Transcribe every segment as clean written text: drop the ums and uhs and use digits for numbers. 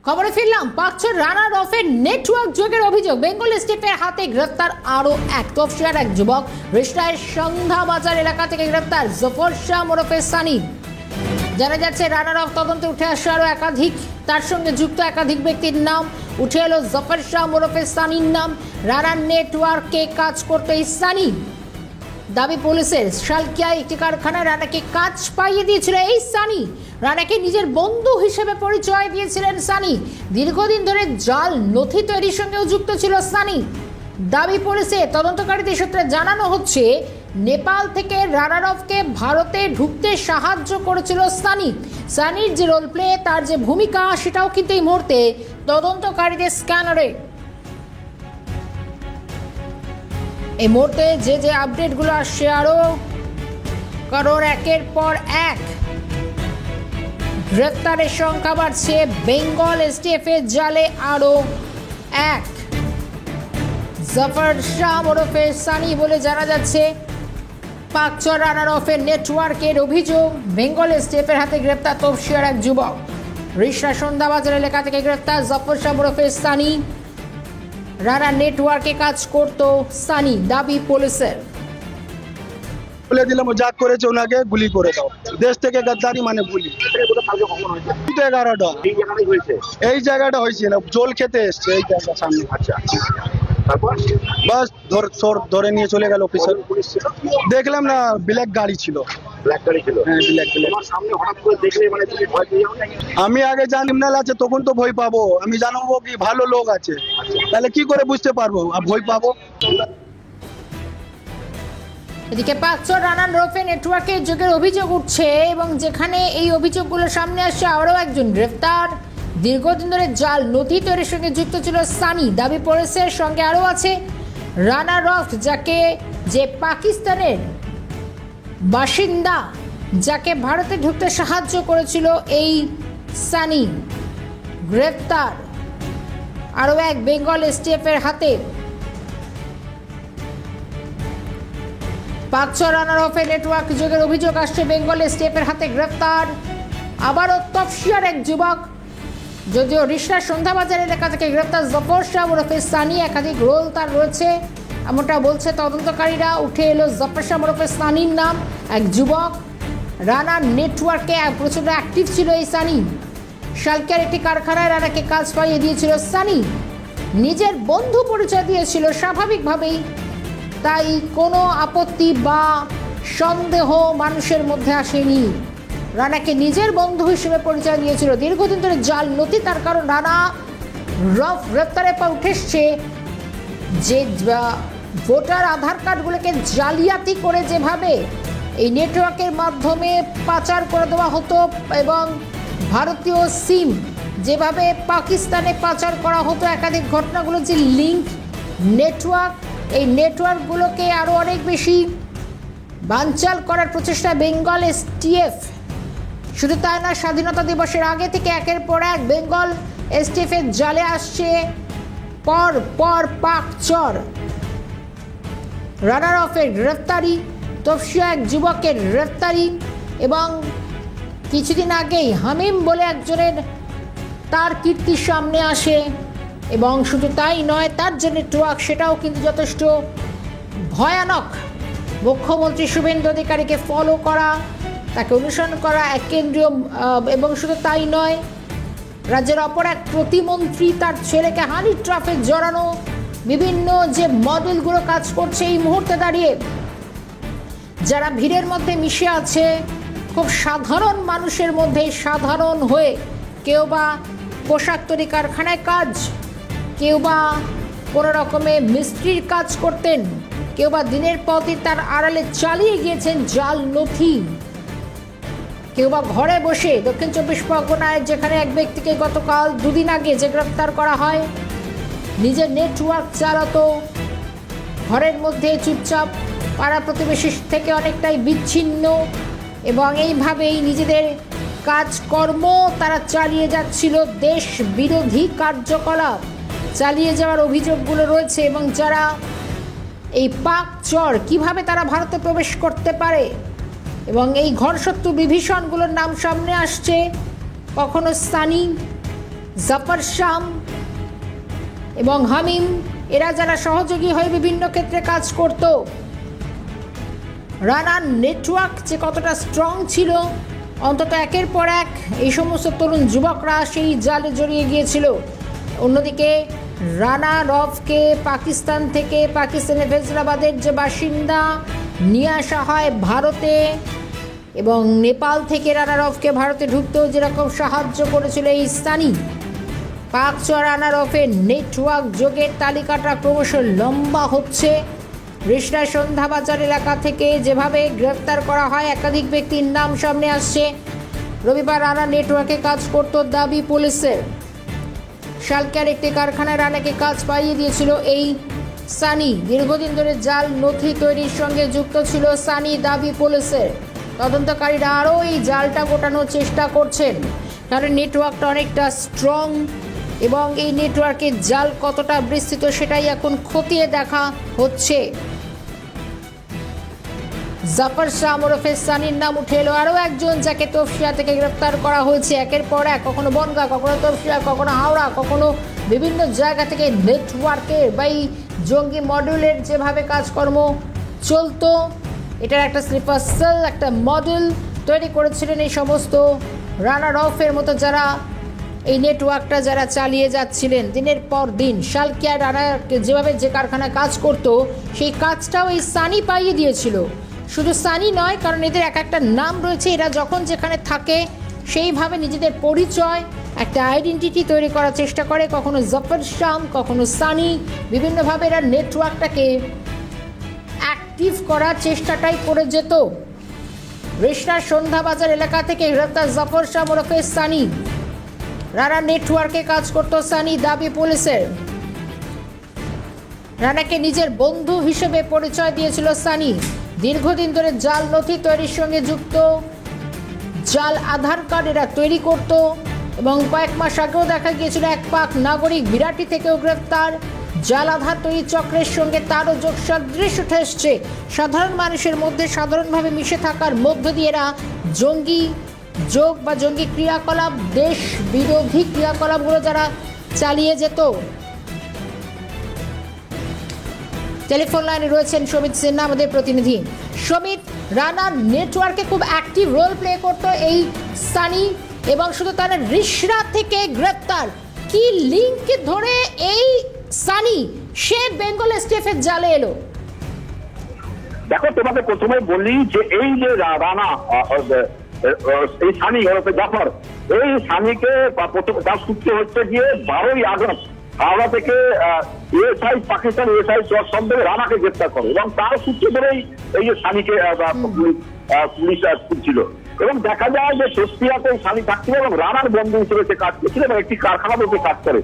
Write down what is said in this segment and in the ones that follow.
খবরে ফিরলাম। পাকচর রানার অফের নেটওয়ার্ক যোগের অভিযোগ, বেঙ্গল স্টেপের হাতে গ্রেফতার আরও এক তফসিয়ার এক যুবক। রিষ্টায় সন্ধ্যা বাজার এলাকা থেকে গ্রেফতার জফর শাহ ওরফে সানি। জানা যাচ্ছে রানার অফ তদন্তে উঠে আসে আরও একাধিক, তার সঙ্গে যুক্ত একাধিক ব্যক্তির নাম। উঠে এলো জফর শাহ ওরফে সানির নাম। রানার নেটওয়ার্কে কাজ করতে সানি। দাবি পুলিশের, শালকিয়ায় একটি কারখানায় রানাকে কাজ পাইয়ে দিয়েছিল এই সানি। রানাকে নিজের বন্ধু হিসেবে পরিচয় দিয়েছিলেন সানি। দীর্ঘদিন ধরে জাল নথি তৈরির সঙ্গেও যুক্ত ছিল সানি। দাবি পুলিশের, তদন্তকারীদের সূত্রে জানানো হচ্ছে নেপাল থেকে রানারফকে ভারতে ঢুকতে সাহায্য করেছিল সানি। সানির যে রোল প্লে, তার যে ভূমিকা, সেটাও কিন্তু এই মুহূর্তে তদন্তকারীদের স্ক্যানারে। এই মুহূর্তে যে আপডেটগুলো আসছে আরও, কারণ একের পর এক গ্রেফতারের সংখ্যা বাড়ছে। বেঙ্গল এসটিএফের জালে আরও এক জফর শাহ ওরফে সানি বলে জানা যাচ্ছে। পাকচর রানারফের নেটওয়ার্কের অভিযোগ, বেঙ্গল এসটিএফের হাতে গ্রেপ্তার তফসিয়ার এক যুবক। রিষ্টা সন্ধ্যাবাজার এলাকা থেকে গ্রেপ্তার জফর শাহ ওরফে সানি। রানা নেটওয়ার্কে কাজ করত সানি, দাবি পুলিশের। বলে দিলাম যা করেছে ওনাকে গুলি করে দাও। দেশ থেকে গাদ্দারি মানে গুলি। 11টা এই জায়গাটা হয়েছিল, জল খেতে এসছে এই জায়গার সামনে। আচ্ছা, তারপর বাস ধরে নিয়ে চলে গেল অফিসার। দেখলাম না, ব্ল্যাক গাড়ি ছিল। ব্ল্যাক গাড়ি ছিল? হ্যাঁ, ব্ল্যাক। তোমার সামনে হঠাৎ করে দেখলে মানে তুমি ভয় পেয়ে যাও নাকি? আমি আগে জানি ক্রিমিনাল আছে তখন তো ভয় পাবো। আমি জানবো কি ভালো লোক আছে, তাহলে কি করে বুঝতে পারবো আর ভয় পাবো? এদিকে পাকচর রানার রফে নেটওয়ার্কের যোগের অভিযোগ উঠছে, এবং যেখানে এই অভিযোগগুলো সামনে আসছে আরও একজন গ্রেফতার। দীর্ঘদিন ধরে জাল নথি তৈরির সঙ্গে যুক্ত ছিল সানি। দাবি পুলিশের, সঙ্গে আরও আছে রানার রফ, যে পাকিস্তানের বাসিন্দা, যাকে ভারতে ঢুকতে সাহায্য করেছিল এই সানি। গ্রেফতার আরও এক বেঙ্গল এসটিএফের হাতে। পাকচর রানারফের নেটওয়ার্ক যোগের অভিযোগ আসছে, বেঙ্গল এসটিএফের হাতে গ্রেফতার আবারও তফসিয়ার এক যুবক। যদিও রিষ্টা সন্ধ্যাবাজার এলাকা থেকে গ্রেফতার জফর শাহ ওরফে সানি, একাধিক রোল তার রয়েছে এমনটা বলছে তদন্তকারীরা। উঠে এলো জফর শাহ ওরফে সানির নাম, এক যুবক। রানার নেটওয়ার্কে প্রচণ্ড অ্যাক্টিভ ছিল এই সানি। শালকিয়ার একটি কারখানায় রানাকে কাজ পাইয়ে দিয়েছিল সানি। নিজের বন্ধু পরিচয় দিয়েছিল স্বাভাবিকভাবেই, তাই কোনো আপত্তি বা সন্দেহ মানুষের মধ্যে আসেনি। রানাকে নিজের বন্ধু হিসেবে পরিচয় দিয়েছিল। দীর্ঘদিন ধরে জাল নথি, তার কারণ রানা রফ গ্রেপ্তারের পর উঠে এসছে যে ভোটার আধার কার্ডগুলোকে জালিয়াতি করে যেভাবে এই নেটওয়ার্কের মাধ্যমে পাচার করে দেওয়া হতো, এবং ভারতীয় সিম যেভাবে পাকিস্তানে পাচার করা হতো, একাধিক ঘটনাগুলো যে লিঙ্ক নেটওয়ার্ক, এই নেটওয়ার্কগুলোকে আরও অনেক বেশি বানচাল করার প্রচেষ্টা বেঙ্গল এসটিএফ। শুধু তাই না, স্বাধীনতা দিবসের আগে থেকে একের পর এক বেঙ্গল এসটিএফের জালে আসছে পর পাকচর রানারফের গ্রেফতারি, তফসিয়া এক যুবকের গ্রেফতারি, এবং কিছুদিন আগেই হামিম বলে একজনের তার কীর্তি সামনে আসে। এবং শুধু তাই নয়, তার যে নেটওয়ার্ক সেটাও কিন্তু যথেষ্ট ভয়ানক। মুখ্যমন্ত্রী শুভেন্দু অধিকারীকে ফলো করা, তাকে অনুসরণ করা এক কেন্দ্রীয়, এবং শুধু তাই নয়, রাজ্যের অপর এক প্রতিমন্ত্রী তার ছেলেকে হানি ট্রাফে জড়ানো, বিভিন্ন যে মডেলগুলো কাজ করছে এই মুহূর্তে দাঁড়িয়ে। যারা ভিড়ের মধ্যে মিশে আছে, খুব সাধারণ মানুষের মধ্যে সাধারণ হয়ে, কেউ বা পোশাক তৈরি কারখানায় কাজ, কেউ বা কোনো রকমে মিস্ত্রির কাজ করতেন, কেউ বা দিনের পর দিন তার আড়ালে চালিয়ে গিয়েছেন জাল নথি, কেউ বা ঘরে বসে। দক্ষিণ 24 পরগনায় যেখানে এক ব্যক্তিকে গতকাল দুদিন আগে যে গ্রেফতার করা হয়, নিজের নেটওয়ার্ক চালাতো, ঘরের মধ্যে চুপচাপ, পাড়া প্রতিবেশী থেকে অনেকটাই বিচ্ছিন্ন, এবং এইভাবেই নিজেদের কাজকর্ম তারা চালিয়ে যাচ্ছিল। দেশ বিরোধী কার্যকলাপ চালিয়ে যাওয়ার অভিযোগগুলো রয়েছে, এবং যারা এই পাকচর কিভাবে তারা ভারতে প্রবেশ করতে পারে, এবং এই ঘরশত্রু বিভীষণগুলোর নাম সামনে আসছে। কখনো সানি, জাফর শাম এবং হামিম এরা যারা সহযোগী হয়ে বিভিন্ন ক্ষেত্রে কাজ করত, রানার নেটওয়ার্ক যে কতটা স্ট্রং ছিল, অন্তত একের পর এক এই সমস্ত তরুণ যুবকরা সেই জালে জড়িয়ে গিয়েছিল। অন্যদিকে রানা রফকে পাকিস্তান থেকে, পাকিস্তানের ফৈজলাবাদের যে বাসিন্দা, নিয়ে আসা হয় ভারতে এবং নেপাল থেকে রানা রফকে ভারতে ঢুকতেও যেরকম সাহায্য করেছিল এই সানি, পাক ছোঁয়া রানা রফের নেটওয়ার্ক যোগের তালিকাটা ক্রমশ লম্বা হচ্ছে। রিষড়া সন্ধ্যাবাজার এলাকা থেকে যেভাবে গ্রেফতার করা হয় একাধিক ব্যক্তির নাম সামনে আসছে। রবিবার রানা নেটওয়ার্কে কাজ করত দাবি পুলিশের। শালকার একটি কারখানায় রানাকে কাজ পাইয়ে দিয়েছিল এই সানি। দীর্ঘদিন ধরে জাল নথি তৈরির সঙ্গে যুক্ত ছিল সানি, দাবি পুলিশের। তদন্তকারীরা আরও এই জালটা গোটানোর চেষ্টা করছেন, কারণ নেটওয়ার্কটা অনেকটা স্ট্রং এবং এই নেটওয়ার্কের জাল কতটা বিস্তৃত সেটাই এখন খতিয়ে দেখা হচ্ছে। জাফর শাহ ওরফে সানির নাম উঠে এলো। আরও একজন যাকে তফসিয়া থেকে গ্রেপ্তার করা হয়েছে একের পর এক, কখনো বনগাঁ, কখনো তফসিয়া, কখনো হাওড়া, কখনো বিভিন্ন জায়গা থেকে নেটওয়ার্কের বা এই জঙ্গি মডিউলের যেভাবে কাজকর্ম চলতো, এটার একটা স্লিপার সেল, একটা মডেল তৈরি করেছিলেন এই সমস্ত রানা রফের মতো যারা এই নেটওয়ার্কটা যারা চালিয়ে যাচ্ছিলেন দিনের পর দিন। শালকিয়া রানা যেভাবে যে কারখানায় কাজ করতো সেই কাজটাও এই সানি পাইয়ে দিয়েছিল। শুধু সানি নয়, কারণ এদের এক একটা নাম রয়েছে, এরা যখন যেখানে থাকে সেইভাবে নিজেদের পরিচয়, একটা আইডেন্টিটি তৈরি করার চেষ্টা করে। কখনো জাফর শাম, কখনো সানি, বিভিন্নভাবে এরা নেটওয়ার্কটাকে অ্যাক্টিভ করার চেষ্টাটাই করে যেত। রিষড়া সন্ধ্যাবাজার এলাকা থেকে গ্রেপ্তার জাফর শাম ওরফে সানি। রানা নেটওয়ার্কে কাজ করত সানি, দাবি পুলিশের। রানাকে নিজের বন্ধু হিসেবে পরিচয় দিয়েছিল সানি। দীর্ঘদিন ধরে জাল নথি তৈরির সঙ্গে যুক্ত, জাল আধার কার্ড এরা তৈরি করত এবং কয়েক মাস আগেও দেখা গিয়েছিল এক পাক নাগরিক বিরাটি থেকেও গ্রেপ্তার। জাল আধার তৈরি চক্রের সঙ্গে তারও যোগসাদৃশ্য উঠে এসছে। সাধারণ মানুষের মধ্যে সাধারণভাবে মিশে থাকার মধ্য দিয়ে এরা জঙ্গি যোগ বা জঙ্গি ক্রিয়াকলাপ, দেশ বিরোধী ক্রিয়াকলাপগুলো যারা চালিয়ে যেত। টেলিফোন লাইনে রয়েছেন সমিত সিনহা, আমাদের প্রতিনিধি। সমিত, রানার নেটওয়ার্কে খুব অ্যাক্টিভ রোল প্লে করতো এই সানি এবং শুধু তার রিষড়া থেকে গ্রেপ্তার। কি লিঙ্ক ধরে এই সানি সে বেঙ্গল এসটিএফের জালে এলো? দেখো, তোমাকে প্রথমে বলি যে এই যে রানা, এই সানি ওরফে জাফর, এই সানিকে তার সূত্র হচ্ছে গিয়ে 12ই আগস্ট হাওড়া থেকে ইউএসআই, পাকিস্তান ইউএসআই চর সন্দেহে রানাকে গ্রেপ্তার করে এবং তার সূত্র ধরেই এই যে সানিকে পুলিশ খুঁজছিল। এবং দেখা যায় যে তফসিয়াতে সানি থাকছিল এবং রানার বন্ধু হিসেবে সে কাজ করছিল এবং একটি কারখানাতে সে কাজ করে।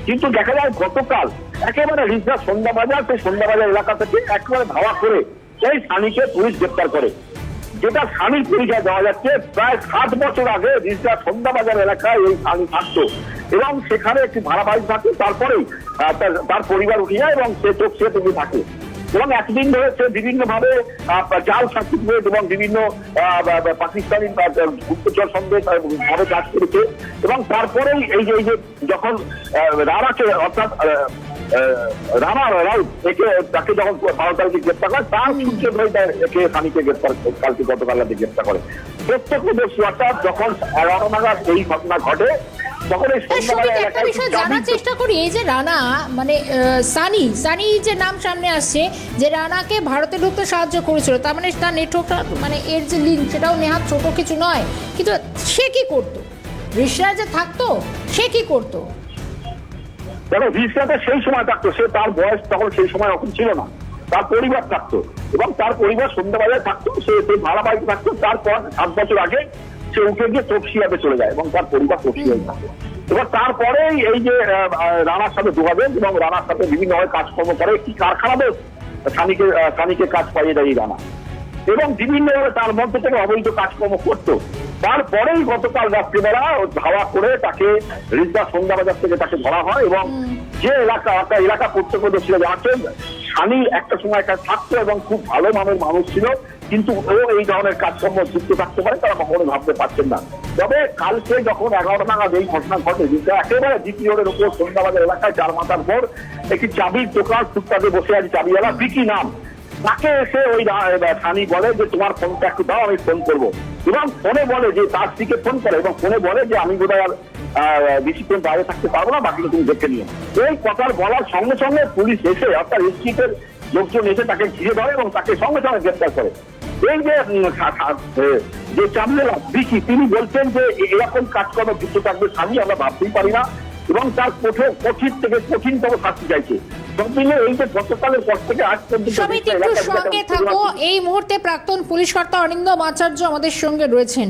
কিন্তু দেখা যায় গতকাল একেবারে রিষড়া সন্ধ্যাবাজার, সেই সন্ধ্যাবাজার এলাকা থেকে একেবারে ধাওয়া করে সেই সানিকে পুলিশ গ্রেপ্তার করে। যেটা সানির পরিচয় দেওয়া যাচ্ছে, প্রায় 7 বছর আগে রিষড়া সন্ধ্যাবাজার এলাকায় এই সানি থাকতো এবং সেখানে একটি ভাড়া বাড়ি থাকে। তারপরেই তার পরিবার উঠে যায় এবং সে তফসিয়া থেকে থাকে এবং এতদিন ধরে সে বিভিন্নভাবে জাল সার্টিফিকেট এবং বিভিন্ন পাকিস্তানি গুপ্তচর সন্দেহে ভাবে কাজ করেছে। এবং তারপরেই এই যে যখন রানাকে, অর্থাৎ রানা রাউত তাকে যখন 12 তারিখে গ্রেপ্তার করে, তার সূত্রে ধরে একে সানিকে গ্রেপ্তার, গতকাল রাতে গ্রেপ্তার করে। প্রত্যক্ষদর্শী, অর্থাৎ যখন 11 নাগাদ এই ঘটনা ঘটে তখন এই একটা বিষয় জানার চেষ্টা করি। এই যে রানা মানে সানি যে নাম সামনে আসছে, যে রানাকে ভারতে ঢুকতে সাহায্য করেছিল, তার মানে তার নেটওয়ার্কটা মানে এর যে লিঙ্ক সেটাও নেহাত ছোট কিছু নয়। কিন্তু সে কি করতো? রিষড়ায় যে থাকতো সে কি করতো? দেখো, রিষড়াতে সেই সময় থাকতো, সে তার বয়স তখন সেই সময় এখন ছিল না, তার পরিবার থাকতো এবং তার পরিবার সন্ধ্যাবাজারে থাকতো, সে ভাড়া বাড়িতে থাকতো। তারপর 7 বছর আগে সে উঠে গিয়ে তফসিয়াতে চলে যায় এবং তার পরিবার তফসিয়ায় থাকে। এবার তারপরেই এই যে রানার সাথে যোগাযোগ এবং রানার সাথে বিভিন্নভাবে কাজকর্ম করে, একটি কারখানাতে সানিকে কাজ পাইয়ে দেয় রানা এবং বিভিন্নভাবে তার মধ্যে থেকে অবৈধ কাজকর্ম করতো। তারপরেই গতকাল রাত্রিবেলা ধাওয়া করে তাকে রিষড়া সন্ধ্যাবাজার থেকে তাকে ধরা হয় এবং যে এলাকা প্রত্যক্ষদর্শীরা জানাচ্ছেন সানি একটা সময় একটা থাকতো এবং খুব ভালো মানের মানুষ ছিল, কিন্তু ও এই ধরনের কাজকর্ম যুক্ত থাকতে পারে তারা কখনো ভাবতে পারছেন না। তবে কালকে যখন 11টা নাগাদ এই ঘটনা ঘটে, যেটা একেবারে জিপি রোডের উপর সন্ধ্যাবাজার এলাকায় 4 মাথার পর একটি চাবির দোকান ফুটপাতে বসে আছে চাবিওয়ালা বিকি নাম, তাকে এসে ওই সানি বলে যে তোমার ফোনটা একটু দাও, আমি ফোন করবো। এবং ফোনে বলে যে তার দিকে ফোন করে এবং ফোনে বলে যে আমি বোধহয় আর বেশিক্ষণ বাইরে থাকতে পারবো না, বাকিটা তুমি দেখে নিও। এই কথার বলার সঙ্গে সঙ্গে পুলিশ এসে অর্থাৎ এসটিএফের লোকজন এসে তাকে ঘিরে ধরে এবং তাকে সঙ্গে সঙ্গে গ্রেপ্তার করে। এই যে চাবিওয়ালা বিকি, তিনি বলছেন যে এরকম কাজকর্ম যুক্ত থাকবে সানি আমরা ভাবতেই পারি না এবং তার কঠিন থেকে কঠিনতম শাস্তি চাইছে। সব মিলে এই যে গতকালের পর থেকে আজ পর্যন্ত সমিত একটু সঙ্গে থাকো। এই মুহূর্তে প্রাক্তন পুলিশ কর্তা অরিন্দম আচার্য আমাদের সঙ্গে রয়েছেন।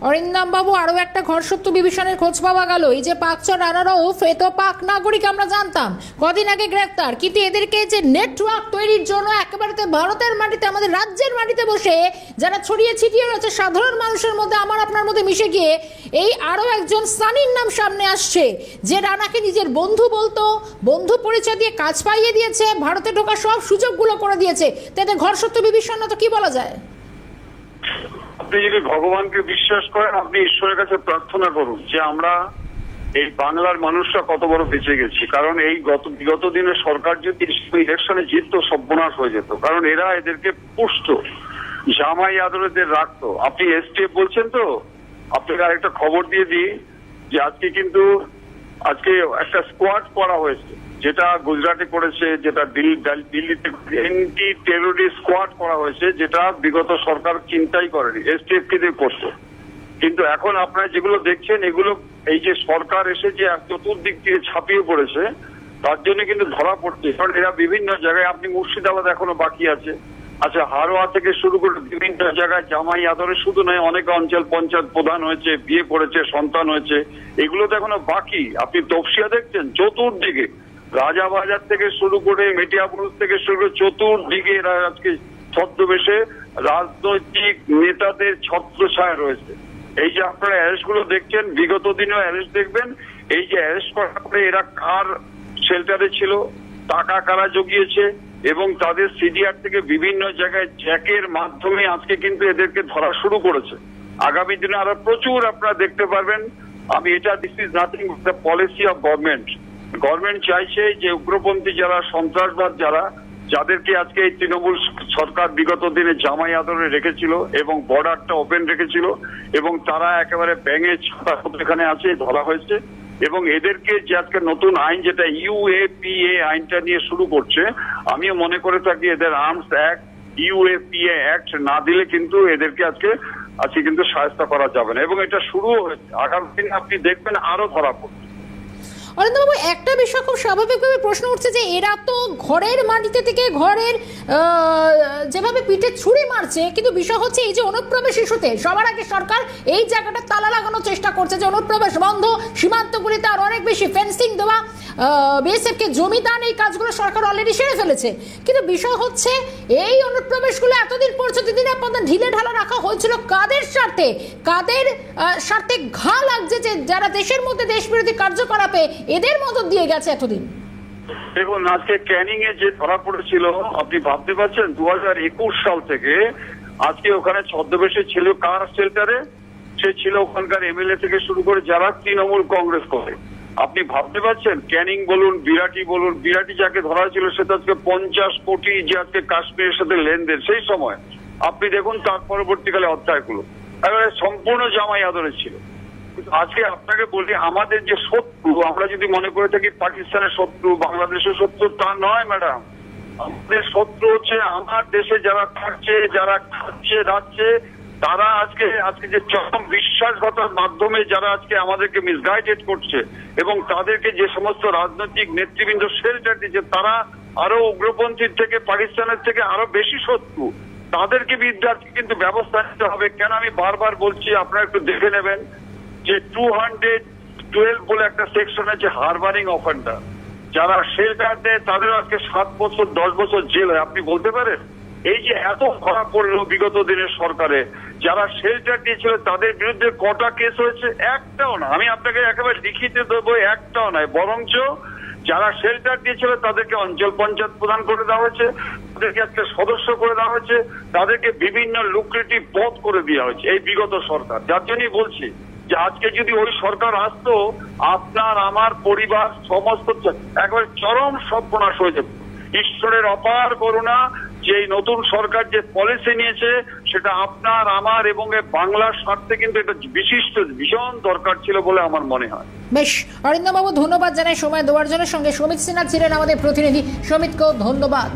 অরিন্দম বাবু, আরো একটা ঘরসত্য বিভীষণের খোঁজ পাওয়া গেল। এই যে পাকচর রানা রউফ, এ তো পাক নাগরিক আমরা জানতাম, কদিন আগে গ্রেফতার, কিন্তু এদেরকে যে নেটওয়ার্ক তৈরির জন্য একেবারে ভারতের মাটিতে, আমাদের রাজ্যের মাটিতে বসে যারা ছড়িয়ে ছিটিয়ে রয়েছে সাধারণ মানুষের মধ্যে, আমার আপনার মধ্যে মিশে গিয়ে এই আরো একজন সানির নাম সামনে আসছে, যে রানাকে নিজের বন্ধু বলতো, বন্ধু পরিচয় দিয়ে কাজ পাইয়ে দিয়েছে, ভারতে ঢোকার সব সুযোগগুলো করে দিয়েছে। তাতে ঘরসত্য বিভীষণ তো কি বলা যায়? আপনি যদি ভগবানকে বিশ্বাস করেন, আপনি ঈশ্বরের কাছে প্রার্থনা করুন যে আমরা এই বাংলার মানুষরা কত বড় বেঁচে গেছি। কারণ এই বিগত দিনে সরকার যদি ইলেকশনে জিততো সর্বনাশ হয়ে যেত, কারণ এরা এদেরকে পুষতো, জামাই আদরেদের রাখতো। আপনি এসটিএফ বলছেন তো, আপনাকে আরেকটা খবর দিয়ে দিই যে আজকে একটা স্কোয়াড করা হয়েছে, যেটা গুজরাটে করেছে, যেটা দিল্লিতে এন্টি টেরোরিস্ট স্কোয়াড করা হয়েছে, যেটা বিগত সরকার চিন্তাই করেনি, এসটিএফ কে দিয়ে করছে। কিন্তু এখন আপনারা যেগুলো দেখছেন এগুলো এই যে সরকার এসে যে চতুর্দিক দিয়ে ছাপিয়ে পড়েছে, তার জন্য কিন্তু ধরা পড়ছে। কারণ এরা বিভিন্ন জায়গায়, আপনি মুর্শিদাবাদ এখনো বাকি আছে, আচ্ছা হারোয়া থেকে শুরু করে বিভিন্ন জায়গায় জামাই আদরে শুধু নয়, অনেক অঞ্চল পঞ্চায়েত প্রধান হয়েছে, বিয়ে করেছে, সন্তান হয়েছে, এগুলো তো এখনো বাকি। আপনি তপসিয়া দেখছেন চতুর্দিকে, রাজাবাজার থেকে শুরু করে মেটিয়াপুর থেকে শুরু করে চতুর্দিকে এরা আজকে ছদ্মবেশে রাজনৈতিক নেতাদের ছত্রছায়া রয়েছে। এই যে আপনারা অ্যারেস্ট গুলো দেখছেন, বিগত দিনেও অ্যারেস্ট দেখবেন। এই যে অ্যারেস্ট করার পরে এরা কার শেল্টারে ছিল, টাকা কারা জগিয়েছে, এবং তাদের সিডিআর থেকে বিভিন্ন জায়গায় জ্যাকের মাধ্যমে আজকে কিন্তু এদেরকে ধরা শুরু করেছে। আগামী দিনে আরো প্রচুর আপনারা দেখতে পারবেন। আমি this is nothing the policy of government চাইছে যে উগ্রপন্থী যারা, সন্ত্রাসবাদ যাদেরকে আজকে এই তৃণমূল সরকার বিগত দিনে জামাই আদরে রেখেছিল এবং বর্ডারটা ওপেন রেখেছিল, এবং তারা একেবারে ব্যাঙে ছাতা এখানে আছে, ধরা হয়েছে। এবং এদেরকে যে আজকে নতুন আইন, যেটা ইউএপিএ আইনটা নিয়ে শুরু করছে, আমিও মনে করে থাকি এদের আর্মস অ্যাক্ট, ইউএপিএ অ্যাক্ট না দিলে কিন্তু এদেরকে আজকে কিন্তু সাহায্য করা যাবে না। এবং এটা শুরুও হয়েছে, আগামী দিনে আপনি দেখবেন আরো ধরা পড়বে। অরিন্দমবাবু, একটা বিষয় খুব স্বাভাবিকভাবে প্রশ্ন উঠছে যে এরা তো ঘরের মাটিতে থেকে ঘরের যেভাবে পিঠে ছুরি মারছে, কিন্তু বিষয় হচ্ছে এই যে অনুপ্রবেশ ইস্যুতে সবার আগে সরকার এই জায়গাটা তালা লাগানোর চেষ্টা করছে যে অনুপ্রবেশ বন্ধ, সীমান্তগুলিতে আর অনেক বেশি ফেন্সিং দেওয়া, বিএসএফ কে জমি দান, এই কাজগুলো সরকার অলরেডি সেরে ফেলেছে। কিন্তু বিষয় হচ্ছে এই অনুপ্রবেশগুলো এতদিন পর্যন্ত দিনে আপনাদের ঢিলে ঢালা রাখা হয়েছিল কাদের স্বার্থে? কাদের স্বার্থে ঘা লাগছে যে যারা দেশের মধ্যে দেশবিরোধী কার্যকলাপে এদের মদত দিয়ে গেছে এতদিন? দেখুন, আজকে ক্যানিং এ যে ধরা পড়েছিল, আপনি ভাবতে পারছেন 2021 সাল থেকে আজকে ওখানে ছদ্মবেশে ছিল কার শেল্টারে? সে ছিল ওখানকার এমএলএ থেকে শুরু করে যারা তৃণমূল কংগ্রেস করে। আপনি ভাবতে পারছেন, ক্যানিং বলুন, বিরাটি যাকে ধরা ছিল সে তো আজকে 50 কোটি যে আজকে কাশ্মীরের সাথে লেনদেন, সেই সময় আপনি দেখুন তার পরবর্তীকালে অধ্যায়গুলো একেবারে সম্পূর্ণ জামাই আদরে ছিল। আজকে আপনাকে বলি, আমাদের যে শত্রু, আমরা যদি মনে করে থাকি পাকিস্তানের শত্রু, বাংলাদেশের শত্রু, তা নয় ম্যাডাম। আমাদের শত্রু হচ্ছে আমার দেশে যারা থাকছে, যারা খাচ্ছে যাচ্ছে, তারা আজকে যে চরম বিশ্বাসঘাতের মাধ্যমে যারা আজকে আমাদেরকে মিসগাইডেড করছে, এবং তাদেরকে যে সমস্ত রাজনৈতিক নেতৃবৃন্দ শেল্টার দিচ্ছে, তারা আরো উগ্রপন্থীর থেকে, পাকিস্তানের থেকে আরো বেশি শত্রু। তাদেরকে বিরুদ্ধে কিন্তু ব্যবস্থা নিতে হবে। কেন আমি বারবার বলছি, আপনারা একটু দেখে নেবেন যে 212 বলে একটা সেকশন আছে হারবারিং অফেন্ডার, যারা শেল্টার দেয় তাদের আজকে 7 বছর 10 বছর জেল হয়। আপনি বলতে পারেন এই যে এত ধরা পড়লো বিগত দিনের সরকারে, যারা শেল্টার দিয়েছিল তাদের বিরুদ্ধে কটা কেস হয়েছে? একটাও না। আমি আপনাকে একেবারে লিখিতে দেবো, একটাও নয়। বরঞ্চ যারা শেল্টার দিয়েছিল তাদেরকে অঞ্চল পঞ্চায়েত প্রদান করে দেওয়া হয়েছে, তাদেরকে একটা সদস্য করে দেওয়া হয়েছে, তাদেরকে বিভিন্ন লুক্রেটিভ পদ করে দেওয়া হয়েছে এই বিগত সরকার। যার জন্যই বলছি যে আজকে যদি ওই সরকার আসতো, আপনার আমার পরিবার সমস্ত একবারে চরম সর্বনাশ হয়ে যেত। ঈশ্বরের অপার করুণা যে এই নতুন সরকার যে পলিসি নিয়েছে সেটা আপনার আমার এবং বাংলার স্বার্থে কিন্তু এটা বিশিষ্ট ভীষণ দরকার ছিল বলে আমার মনে হয়। বেশ, অরিন্দম বাবু ধন্যবাদ জানাই সময় দেওয়ার জন্য। সঙ্গে সমিত সিনহা ছিলেন আমাদের প্রতিনিধি, সমিতকেও ধন্যবাদ।